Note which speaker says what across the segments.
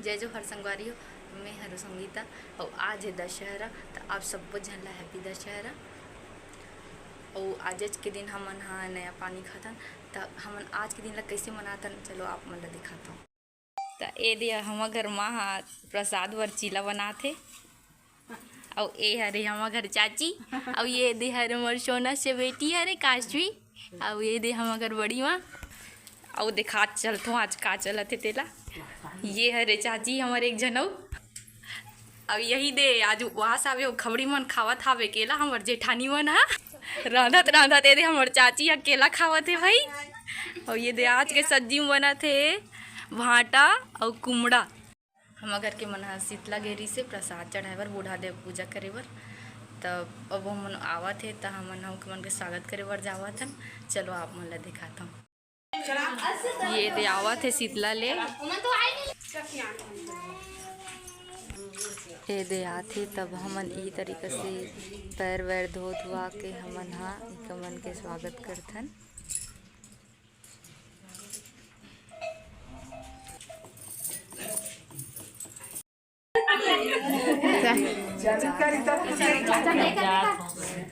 Speaker 1: जय जोहर संगवारी हो। मैं हरु संगीता और आज है दशहरा। तो आप सबको झनला हैप्पी दशहरा। और आज के दिन हमन हाँ नया पानी खातन। तो हमन आज के दिन ला कैसे मनातन चलो आप मन ला दिखाता हूँ। तो ए दिया हम घर माँ हाँ प्रसाद वर चीला बनाते। और ए हरे हम घर चाची और ये दे हरे मोर सोना से बेटी हरे काशवी और ये दे हम घर बड़ी माँ और देखा चलतो आज का चलत है तेला। ये हरे चाची हमारे एक जनऊ अब यही दे आज उपवास आवे खबड़ी मन खावत हावे केला हमर जेठानी मन हा रांधत रांधत दे हमर चाची अकेला खावत है भाई। और ये दे आज के सब्जी में बना थे भाटा और कुमड़ा। हम घर के मन शीतला गेरी से प्रसाद चढ़ाए बर बूढ़ा देव पूजा करे बर। तब अब हम आवत है तो हमन मन के स्वागत करे बर जावत हन। चलो आप मन ला दिखाता हूँ। ये दे आवत है शीतला ले ये दे आथे तब हमन ई तरीका से पैर वैर धो धुआ के हमन हा मन के स्वागत करथन।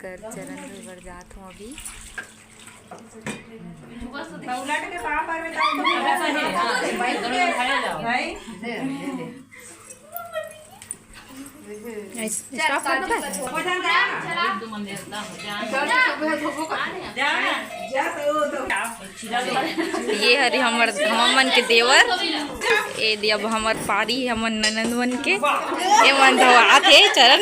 Speaker 1: कर चरण बर जात हूँ अभी। ये हरी हमर हमन के देवर ए दिया हमर पारी हमन ननंदवन के ए मन धवा थे चरण।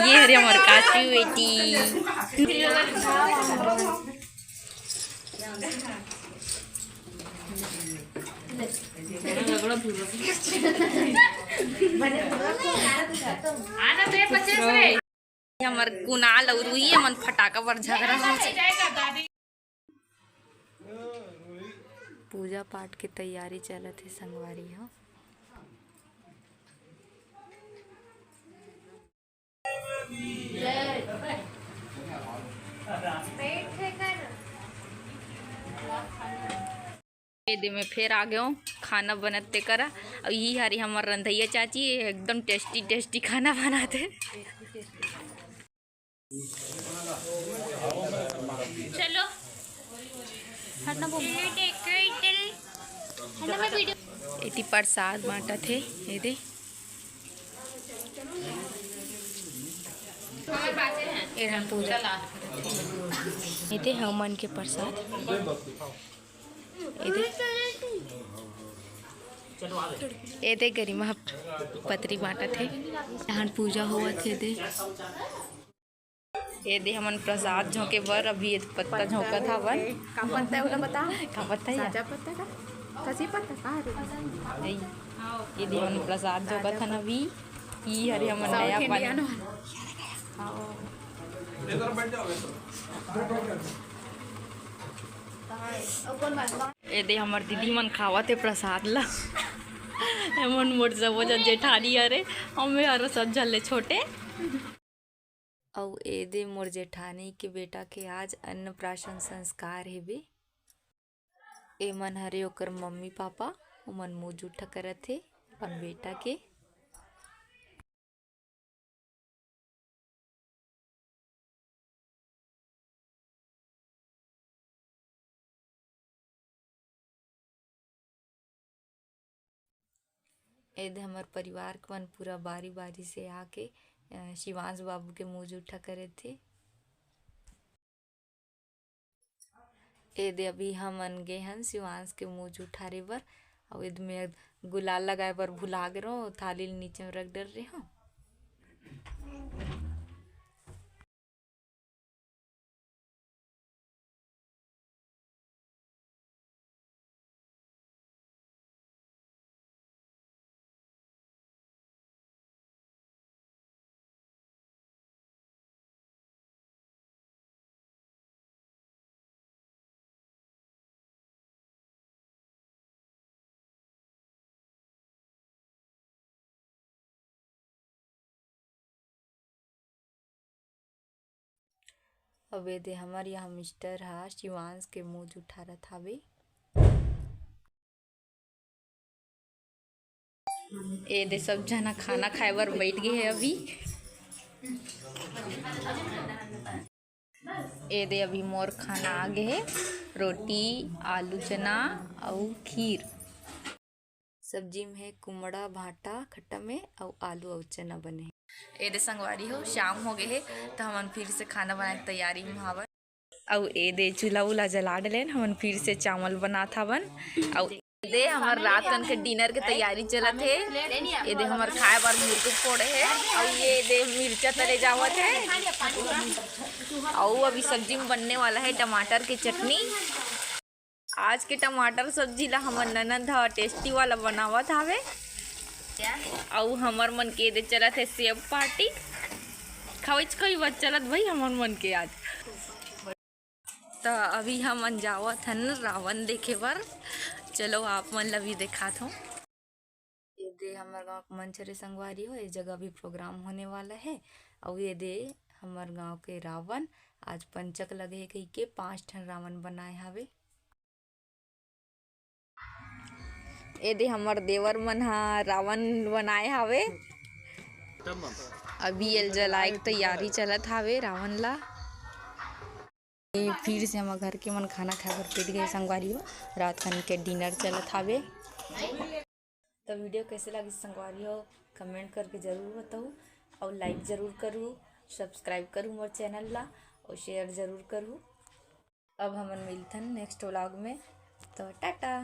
Speaker 1: ये हरी हमर काशी बेटी हमर कुनाल और रुई मन फटाका पर झगड़ा हो। पूजा पाठ के तैयारी चलत है संगवारी हो। दे में फिर आ गए खाना बनते करा। और ये हरी हमार रंधैया चाची एकदम टेस्टी टेस्टी खाना बनाते। चलो इति प्रसाद बांटा थे ये दे पूजा ये दे हमन के प्रसाद ये दे गरिमा पत्री बांटा थे यहाँ पूजा हुआ थे दे ये दे हमन प्रसाद झोंके बर अभी पत्ता झोंका था वन का पत्ता है बता का पत्ता है साजा पत्ता का कसी पत्ता का है ये दे हमन प्रसाद झोंका था अभी ये हरे हमन नया पानी ये दे हमर दीदी मन खावा थे प्रसाद ला मन मोर सब जेठानी अरे हमें हर सब झल्ले छोटे। और ए दे मोर जेठानी के बेटा के आज अन्नप्राशन संस्कार हेबे। ए मन हरे ओकर मम्मी पापा ओमन मुँह जूठा करत थे अपन बेटा के। ए दे हमर परिवार के मन पूरा बारी बारी से आके शिवांश बाबू के मुँह जूठा करे थे। ए दे अभी हमन गे हन शिवांश के मुँह जूठारे बर। और इद में गुलाल लगाए बर भुला गे रहो थाली नीचे में रख डर रहे हो। अब ए दे हमर यहाँ मिस्टर हा शिवांश के मुँह जूठा रथ हावे। ए दे सब जना खाना खाए बर बैठ गए है अभी। ए दे अभी मोर खाना आ गए है, रोटी आलू चना और खीर। सब्जी में है कुमड़ा भाटा खट्टा में और आलू और चना बने हैं। ए दे संगवारी हो शाम हो गए है तो हमन फिर से खाना बनाए के तैयारी में हवन। और ए दे चूल्हा उला जला डलेन हमन फिर से चावल बनात हवन। और दे हमार रात कन के डिनर के तैयारी चलत है। ये दे हमार खाए बार मुर्ग फोड़े है और ये दे मिर्चा तले जावत है। और अभी सब्जी में बनने वाला है टमाटर की चटनी। आज के टमाटर सब्जी ला हमर ननद ह टेस्टी वाला बनावत हवे। और हमर मन के दे चलत है सेब पार्टी खाविच कई बार चलत भाई हमर मन के आज। तो अभी हम जावत हन रावण देखे बर। चलो आप मन ला भी दिखात हूँ। ये दे हमार गाँव के मंचरे संगवारी हो, इस जगह भी प्रोग्राम होने वाला है। और ये दे हमार गाँव के रावण आज पंचक लगे कही के 5 ठन रावण बनाए हवे। ये दे हमार देवर मन हा रावण बनाए हवे। अभी ये जलाए के तैयारी चलत हवे रावण ला। फिर से हम घर के मन खाना खाए बर बैठ गए संगवारी हो। रात खन के डिनर चलत हवे। तो वीडियो कैसे लगी संगवारी हो कमेंट करके ज़रूर बताओ और लाइक ज़रूर करूँ, सब्सक्राइब करूँ मोर चैनल ला और शेयर ज़रूर करूँ। अब हमन मिलथन नेक्स्ट व्लॉग में। तो टाटा।